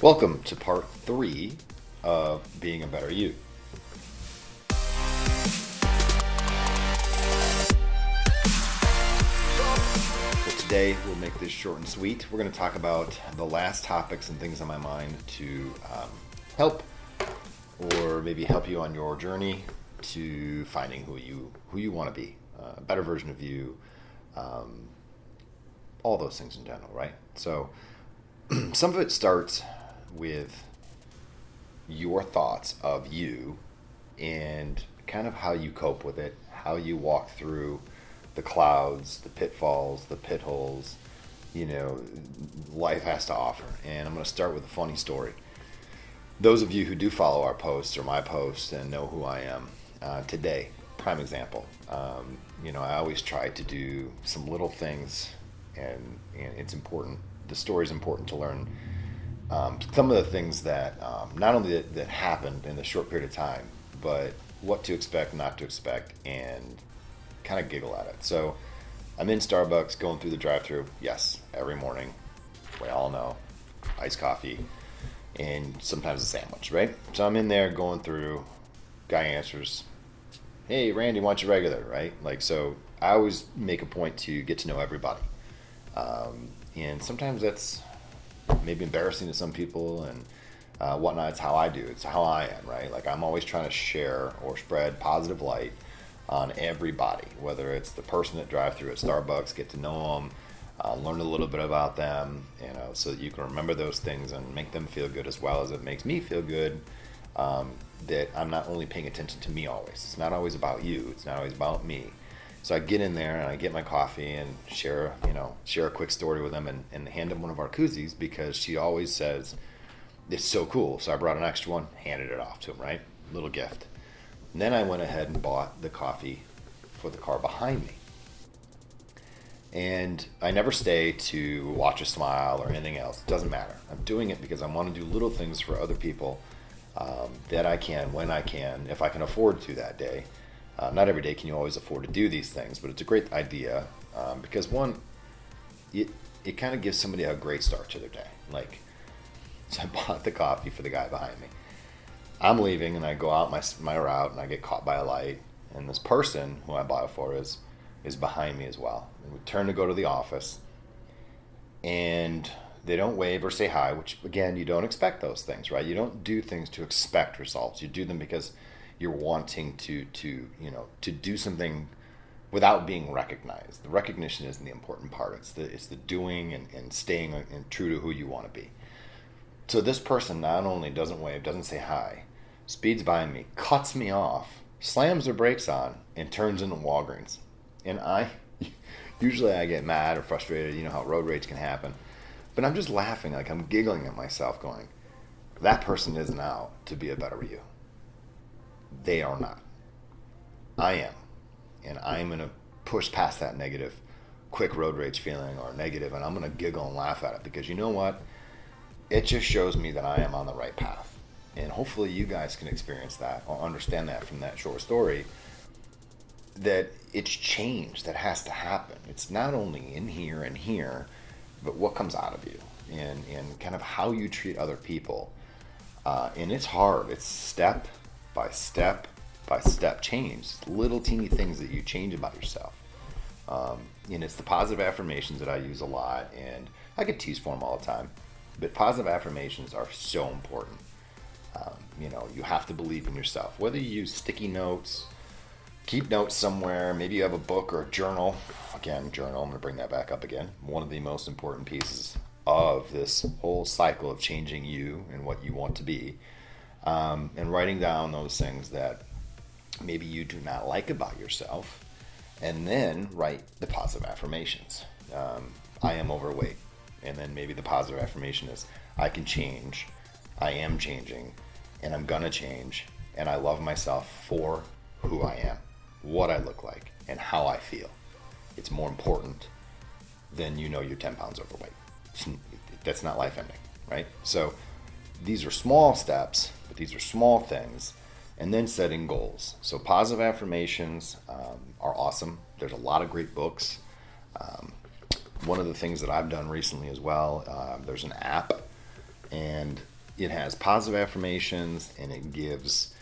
Welcome to part 3 of Being a Better You. So today we'll make this short and sweet. We're going to talk about the last topics and things on my mind to help or maybe help you on your journey to finding who you want to be, a better version of you, all those things in general, right? So some of it starts with your thoughts of you and kind of how you cope with it, how you walk through the clouds, the pitfalls, the pit holes, life has to offer. And I'm going to start with a funny story. Those of you who do follow our posts or my posts and know who I am, today, prime example, I always try to do some little things and it's important. The story is important to learn some of the things that not only that happened in a short period of time, but what to expect, not to expect, and kind of giggle at it. So I'm in Starbucks going through the drive-thru. Yes, every morning. We all know. Iced coffee and sometimes a sandwich, right? So I'm in there going through. Guy answers, "Hey, Randy, want your regular?" Right? So I always make a point to get to know everybody. And sometimes that's maybe embarrassing to some people and whatnot. It's how I do. It's how I am, right? I'm always trying to share or spread positive light on everybody, whether it's the person that drive through at Starbucks, get to know them, learn a little bit about them, so that you can remember those things and make them feel good as well as it makes me feel good. That I'm not only paying attention to me always. It's not always about you. It's not always about me. So I get in there and I get my coffee and share a quick story with them and hand them one of our koozies because she always says, it's so cool. So I brought an extra one, handed it off to him, right? Little gift. And then I went ahead and bought the coffee for the car behind me. And I never stay to watch a smile or anything else. It doesn't matter. I'm doing it because I want to do little things for other people that I can, when I can, if I can afford to that day. Not every day can you always afford to do these things, but it's a great idea because one, it kind of gives somebody a great start to their day. So I bought the coffee for the guy behind me. I'm leaving and I go out my route and I get caught by a light, and this person who I bought it for is behind me as well. And we turn to go to the office, and they don't wave or say hi, which again, you don't expect those things, right? You don't do things to expect results. You do them because you're wanting to do something without being recognized. The recognition isn't the important part. It's the doing and staying true to who you want to be. So this person not only doesn't wave, doesn't say hi, speeds by me, cuts me off, slams their brakes on, and turns into Walgreens. And usually I get mad or frustrated. You know how road rage can happen. But I'm just laughing, I'm giggling at myself going, that person isn't out to be a better you. They are not. I am. And I'm going to push past that negative, quick road rage feeling or negative, and I'm going to giggle and laugh at it because you know what? It just shows me that I am on the right path. And hopefully you guys can experience that or understand that from that short story, that it's change that has to happen. It's not only in here and here, but what comes out of you and kind of how you treat other people. And it's hard. It's step by step by step change. Little teeny things that you change about yourself. And it's the positive affirmations that I use a lot, and I get teased for them all the time. But positive affirmations are so important. You have to believe in yourself. Whether you use sticky notes, keep notes somewhere, maybe you have a book or a journal. Again, journal, I'm going to bring that back up again. One of the most important pieces of this whole cycle of changing you and what you want to be. And writing down those things that maybe you do not like about yourself, and then write the positive affirmations. I am overweight, and then maybe the positive affirmation is I can change, I am changing, and I'm gonna change, and I love myself for who I am, what I look like, and how I feel. It's more important than you're 10 pounds overweight. That's not life ending, right? So these are small steps, but these are small things, and then setting goals. So positive affirmations are awesome. There's a lot of great books. One of the things that I've done recently as well, there's an app And it has positive affirmations, and it gives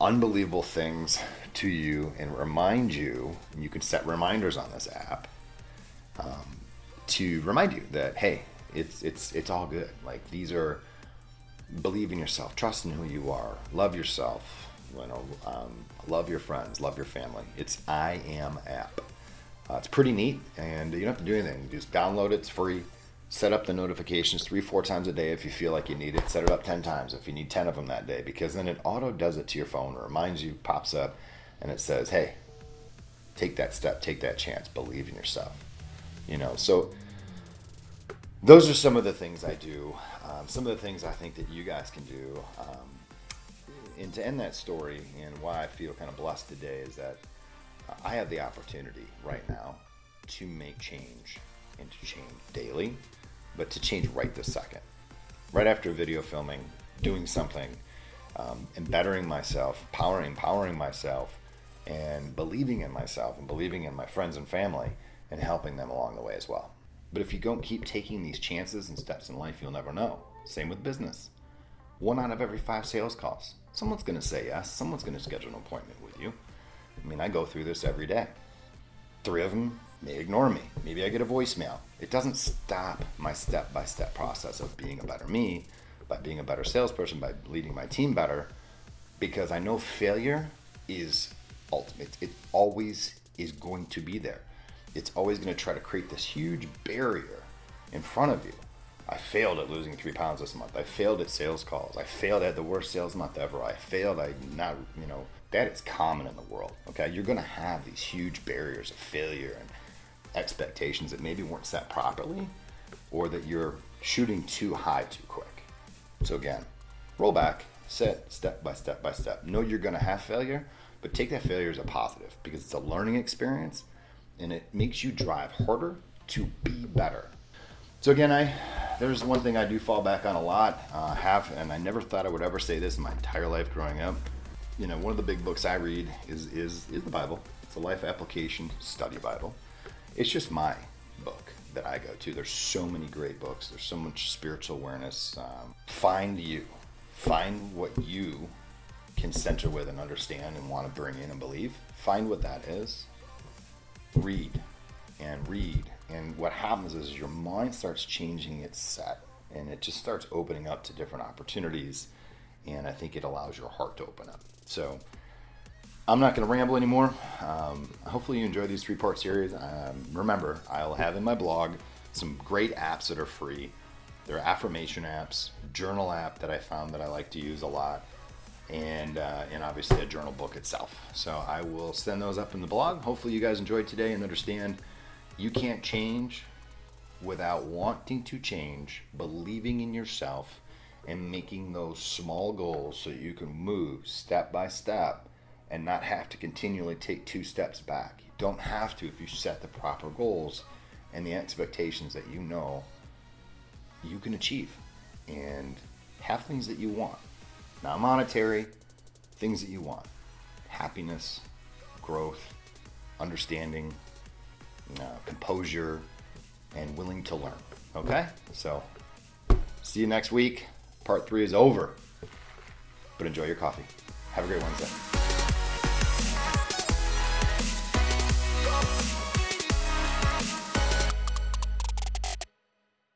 unbelievable things to you and remind you. And you can set reminders on this app to remind you that, hey, it's all good. Like, these are, believe in yourself, trust in who you are, love yourself, love your friends, love your family. It's I Am app. It's pretty neat, and you don't have to do anything. You just download it. It's free. Set up the notifications 3-4 times a day if you feel like you need it. Set it up 10 times if you need 10 of them that day, because then it auto does it to your phone. It reminds you, pops up, and it says, hey, take that step, take that chance, believe in yourself. So those are some of the things I do. Some of the things I think that you guys can do. And to end that story, and why I feel kind of blessed today, is that I have the opportunity right now to make change, and to change daily, but to change right this second. Right after video filming, doing something, and bettering myself, empowering myself, and believing in myself, and believing in my friends and family, and helping them along the way as well. But if you don't keep taking these chances and steps in life, you'll never know. Same with business. 1 out of every 5 sales calls, someone's going to say yes, someone's going to schedule an appointment with you. I mean, I go through this every day. 3 of them may ignore me. Maybe I get a voicemail. It doesn't stop my step-by-step process of being a better me, by being a better salesperson, by leading my team better, because I know failure is ultimate. It always is going to be there. It's always going to try to create this huge barrier in front of you. I failed at losing 3 pounds this month. I failed at sales calls. I failed at the worst sales month ever. That is common in the world. Okay, you're going to have these huge barriers of failure and expectations that maybe weren't set properly, or that you're shooting too high too quick. So again, roll back, set step by step by step. Know you're going to have failure, but take that failure as a positive, because it's a learning experience, and it makes you drive harder to be better. So again, there's one thing I do fall back on a lot, and I never thought I would ever say this in my entire life growing up. One of the big books I read is the Bible. It's a life application study Bible. It's just my book that I go to. There's so many great books. There's so much spiritual awareness. Find you. Find what you can center with and understand and want to bring in and believe. Find what that is. Read. And what happens is your mind starts changing its set, and it just starts opening up to different opportunities. And I think it allows your heart to open up. So I'm not going to ramble anymore. Hopefully you enjoy these 3-part series. Remember, I'll have in my blog some great apps that are free. They're affirmation apps, journal app that I found that I like to use a lot, and obviously a journal book itself. So I will send those up in the blog. Hopefully you guys enjoyed today and understand you can't change without wanting to change, believing in yourself, and making those small goals so you can move step by step and not have to continually take 2 steps back. You don't have to if you set the proper goals and the expectations that you know you can achieve, and have things that you want. Not monetary, things that you want. Happiness, growth, understanding, composure, and willing to learn. Okay? So, see you next week. Part 3 is over. But enjoy your coffee. Have a great Wednesday.